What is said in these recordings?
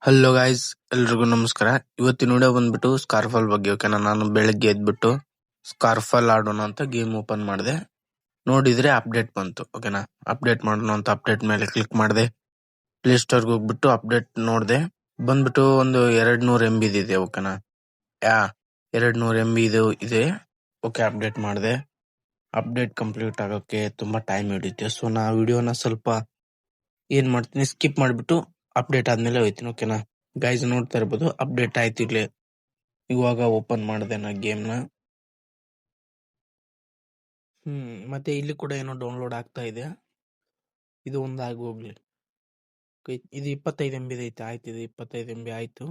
Hello guys, ಎಲ್ರಿಗೂ ನಮಸ್ಕಾರ. ಇವತ್ತಿನ ವಿಡಿಯೋ ಬಂದ್ಬಿಟ್ಟು ಸ್ಕಾರ್ಫಲ್ ಬಗ್ಗೆ. ಓಕೆನಾ, ನಾನು ಬೆಳಗ್ಗೆ ಎದ್ಬಿಟ್ಟು ಸ್ಕಾರ್ಫಲ್ ಆಡೋಣ ಅಂತ ಗೇಮ್ ಓಪನ್ ಮಾಡಿದೆ. ನೋಡಿದ್ರೆ ಅಪ್ಡೇಟ್ ಬಂತು. ಓಕೆನಾ, ಅಪ್ಡೇಟ್ ಮಾಡೋಣ ಅಂತ ಅಪ್ಡೇಟ್ ಮೇಲೆ ಕ್ಲಿಕ್ ಮಾಡಿದೆ. ಪ್ಲೇ ಸ್ಟೋರ್ಗೆ ಹೋಗ್ಬಿಟ್ಟು ಅಪ್ಡೇಟ್ ನೋಡಿದೆ. ಬಂದ್ಬಿಟ್ಟು ಒಂದು 200 MB ಇದೆ. ಓಕೆನಾ, 200 MB ಇದು ಇದೆ. ಓಕೆ, ಅಪ್ಡೇಟ್ ಮಾಡಿದೆ. ಅಪ್ಡೇಟ್ ಕಂಪ್ಲೀಟ್ ಆಗೋಕ್ಕೆ ತುಂಬಾ ಟೈಮ್ ಹಿಡಿಯುತ್ತೆ. ಸೊ ನಾ ವಿಡಿಯೋನ ಸ್ವಲ್ಪ ಏನ್ ಮಾಡ್ತೀನಿ, ಸ್ಕಿಪ್ ಮಾಡಿಬಿಟ್ಟು ಅಪ್ಡೇಟ್ ಆದ್ಮೇಲೆ ಹೋಯ್ತೀನಿ. ಓಕೆನಾ ಗೈಸ್, ನೋಡ್ತಾ ಇರ್ಬೋದು ಅಪ್ಡೇಟ್ ಆಯ್ತು. ಇಲ್ಲಿ ಇವಾಗ ಓಪನ್ ಮಾಡಿದೆ ನಾ ಗೇಮ್ನ. ಮತ್ತೆ ಇಲ್ಲಿ ಕೂಡ ಏನೋ ಡೌನ್ಲೋಡ್ ಆಗ್ತಾ ಇದೆ. ಇದು ಒಂದು ಆಗಿ ಹೋಗ್ಲಿ. ಇದು 25 MB ಐತೆ. ಆಯ್ತು, ಇದು 25 MB ಆಯ್ತು.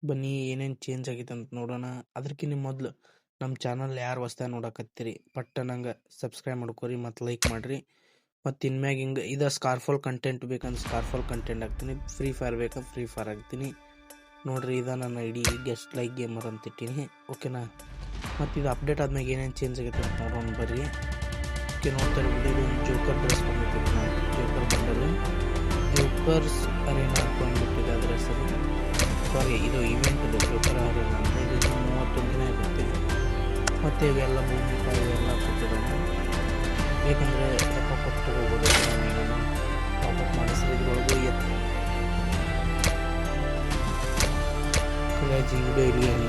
ಬನ್ನಿ ಏನೇನ್ ಚೇಂಜ್ ಆಗೈತೆ ಅಂತ ನೋಡೋಣ. ಅದಕ್ಕಿಂತ ಮೊದ್ಲು ನಮ್ಮ ಚಾನಲ್ ಯಾರು ಹೊಸ್ದಾಗಿ ನೋಡಕತ್ತೀರಿ, ಪಟ್ಟ ನಂಗೆ ಸಬ್ಸ್ಕ್ರೈಬ್ ಮಾಡ್ಕೊರಿ ಮತ್ತು ಲೈಕ್ ಮಾಡ್ರಿ. ಮತ್ತು ಇನ್ಮ್ಯಾಗ ಹಿಂಗೆ ಇದು ಸ್ಕಾರ್ಫಲ್ ಕಂಟೆಂಟ್ ಬೇಕಂದ್ರೆ ಸ್ಕಾರ್ಫಲ್ ಕಂಟೆಂಟ್ ಹಾಕ್ತೀನಿ. ಫ್ರೀ ಫೈರ್ ಬೇಕಾ ಫ್ರೀ ಫೈರ್ ಹಾಕ್ತೀನಿ. ನೋಡ್ರಿ, ಇದು ನನ್ನ ಐಡಿ ಗೆಸ್ಟ್ ಲೈಕ್ ಗೇಮರ್ ಅಂತ ಇಟ್ಟೀನಿ. ಓಕೆನಾ, ಮತ್ತು ಇದು ಅಪ್ಡೇಟ್ ಆದ್ಮೇಲೆ ಏನೇನು ಚೇಂಜ್ ಆಗೈತೆ ಅಂತ ನೋಡೋಣ ಬರ್ರಿ. ಓಕೆ, ನೋಡ್ತಾ ಇರ್ಬೋದು ಇದೊಂದು ಜೋಕರ್ ಡ್ರೆಸ್ ಬಂದಿತ್ತು. ನಾನು ಜೋಕರ್ ಬಂಡಲು ಜೋಕರ್ಸ್ ಅರೇನಾ ಅಂತ ಬಂದ್ಬಿಟ್ಟಿದೆ ಅದ್ರ ಹೆಸರು. ಸಾರಿ, ಇದು ಇವೆಂಟ್ ಇದೆ ಜೋಕರ್ ಅರೇನಾ ಅಂತ. ಇದು 31 ದಿನ ಇರುತ್ತೆ. ಮತ್ತು ಇವೆಲ್ಲ ಭೂಮಿಕಾಯಿ ಇವೆಲ್ಲ ಕೊಟ್ಟಿದ್ದಾನೆ. ಬೇಕಂದರೆ ರೊಕ್ಕ ಕೊಟ್ಟು ಹೋಗೋದು. ಟಾಪಪ್ ಮಾಡಿಸ್ರಿ. ಇದ್ರೊಳಗೆ ಈ ವಿಡಿಯೋ ಇಲ್ಲಿ